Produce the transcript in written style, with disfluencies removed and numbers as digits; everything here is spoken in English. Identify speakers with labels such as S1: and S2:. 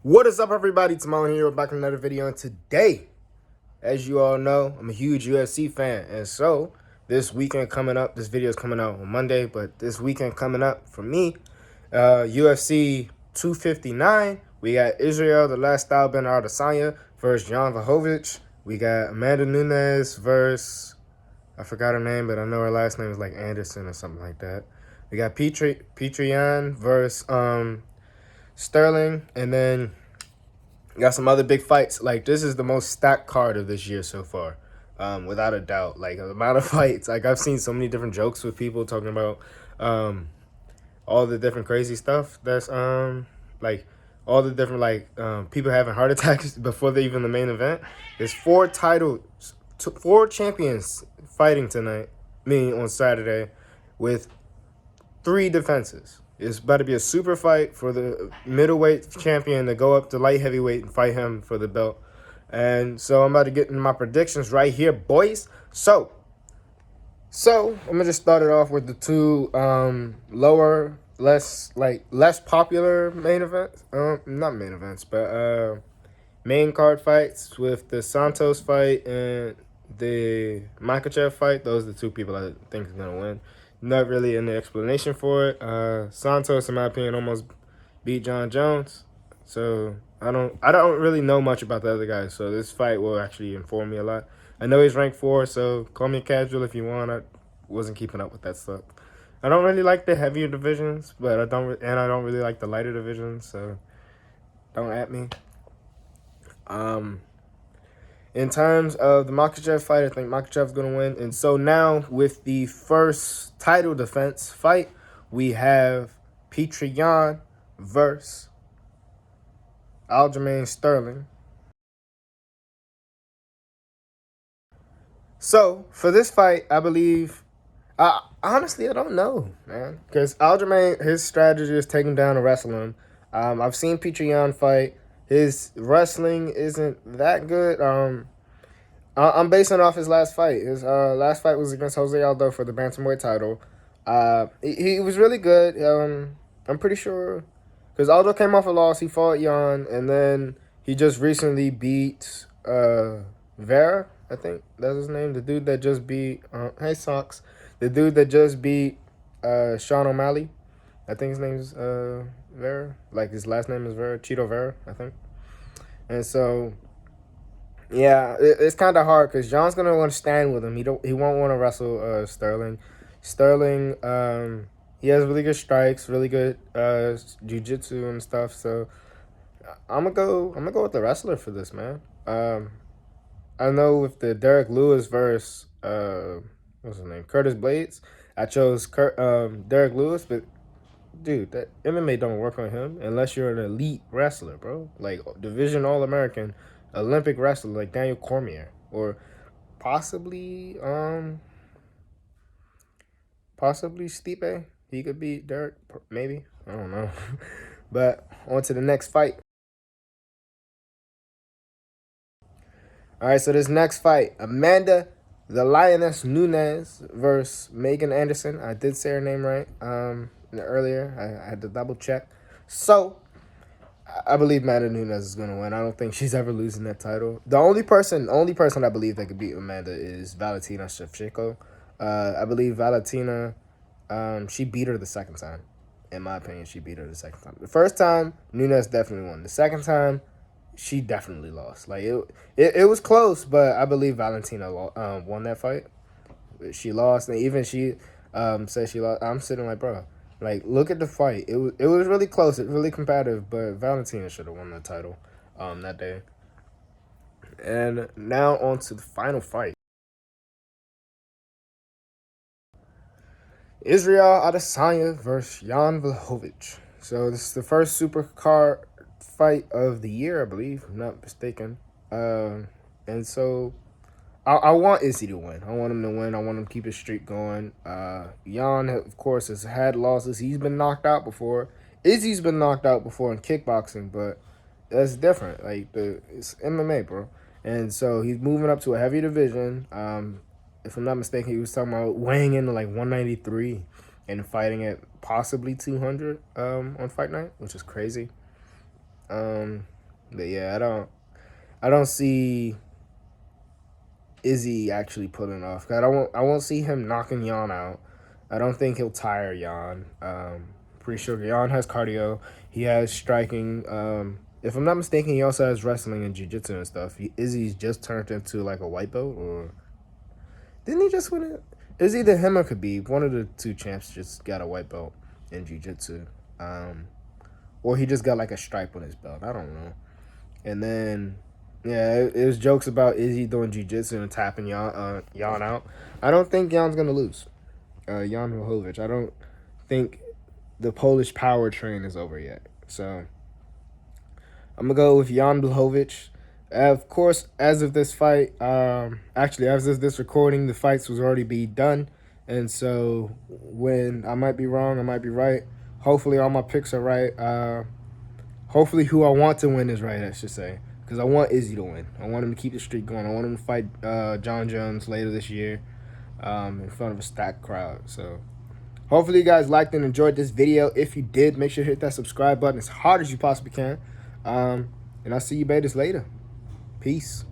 S1: What is up, everybody? It's Marlon here, back in another video. And today, as you all know, I'm a huge UFC fan. And so, this weekend coming up, this video is coming out on Monday, but this weekend coming up for me, UFC 259, we got Israel, the last stylebender Adesanya versus Blachowicz. We got Amanda Nunes versus, I forgot her name, but I know her last name is like Anderson or something like that. We got Petr versus Sterling, and then got some other big fights. Like, this is the most stacked card of this year so far, without a doubt. Like, the amount of fights. Like, I've seen so many different jokes with people talking about all the different crazy stuff that's like all the different people having heart attacks before they even the main event. There's four champions fighting tonight. On Saturday, with 3 defenses. It's about to be a super fight for the middleweight champion to go up to light heavyweight and fight him for the belt. And so I'm about to get into my predictions right here, boys. So I'm gonna just start it off with the two lower, less popular main events. Not main events, but main card fights, with the Santos fight and the Makhachev fight. Those are the two people I think are gonna win. Not really any explanation for it. Santos, in my opinion, almost beat John Jones. So I don't really know much about the other guys. So this fight will actually inform me a lot. I know he's ranked 4, so call me casual if you want. I wasn't keeping up with that stuff. I don't really like the heavier divisions, but I don't really like the lighter divisions. So don't at me. In terms of the Makhachev fight, I think Makhachev's going to win. And so now, with the first title defense fight, we have Petr versus Aljamain Sterling. So, for this fight, I believe... honestly, I don't know, man. Because Aljamain, his strategy is taking down and wrestling him. I've seen Petr fight. His wrestling isn't that good. I'm basing off his last fight. His last fight was against Jose Aldo for the bantamweight title. He was really good. I'm pretty sure, because Aldo came off a loss. He fought Jan, and then he just recently beat Vera. I think that's his name. The dude that just beat hey Socks. The dude that just beat Sean O'Malley. I think his name is Vera. Like, his last name is Vera. Cheeto Vera, I think. And so, yeah, it's kind of hard because John's gonna want to stand with him. He won't want to wrestle Sterling. Sterling, he has really good strikes, really good jiu-jitsu and stuff. So I'm gonna go with the wrestler for this, man. I know with the Derek Lewis versus what's his name, Curtis Blades, I chose Derek Lewis, but dude, that MMA don't work on him unless you're an elite wrestler, bro. Like, division All-American, Olympic wrestler like Daniel Cormier, or possibly Stipe. He could beat Derek, maybe. I don't know. But on to the next fight. All right, so this next fight, Amanda the Lioness Nunes versus Megan Anderson. I did say her name right earlier. I had to double check. So I believe Amanda Nunes is gonna win. I don't think she's ever losing that title. The only person I believe that could beat Amanda is Valentina Shevchenko. I believe Valentina, she beat her the second time. In my opinion, she beat her the second time. The first time, Nunes definitely won. The second time, she definitely lost. Like, it was close, but I believe Valentina won that fight. She lost, and even she said she lost. I'm sitting like, bro, like, look at the fight. It was really close. It was really competitive, but Valentina should have won the title that day. And now on to the final fight. Israel Adesanya versus Jan Blachowicz. So this is the first supercard fight of the year, I believe, if I'm not mistaken. And so I want Izzy to win. I want him to win. I want him to keep his streak going. Jan, of course, has had losses. He's been knocked out before. Izzy's been knocked out before in kickboxing, but that's different. Like, it's MMA, bro. And so he's moving up to a heavy division. If I'm not mistaken, he was talking about weighing in like 193 and fighting at possibly 200 on fight night, which is crazy. But yeah, I don't see Izzy actually pulling off. I won't see him knocking Jan out. I don't think he'll tire Jan. Pretty sure Jan has cardio. He has striking. If I'm not mistaken, he also has wrestling and jiu-jitsu and stuff. Izzy's just turned into like a white belt, or didn't he just win it? It was either him or Khabib. One of the two champs just got a white belt in jiu-jitsu. Or he just got like a stripe on his belt. I don't know. And then, yeah, it was jokes about Izzy doing jiu-jitsu and tapping Jan out. I don't think Jan's going to lose. Jan Blachowicz. I don't think the Polish power train is over yet. So, I'm going to go with Jan Blachowicz. Of course, as of this fight, actually, as of this recording, the fights was already be done. And so, when I might be wrong, I might be right. Hopefully, all my picks are right. Hopefully, who I want to win is right, I should say. Because I want Izzy to win. I want him to keep the streak going. I want him to fight John Jones later this year in front of a stacked crowd. So, hopefully, you guys liked and enjoyed this video. If you did, make sure to hit that subscribe button as hard as you possibly can. And I'll see you betas later. Peace.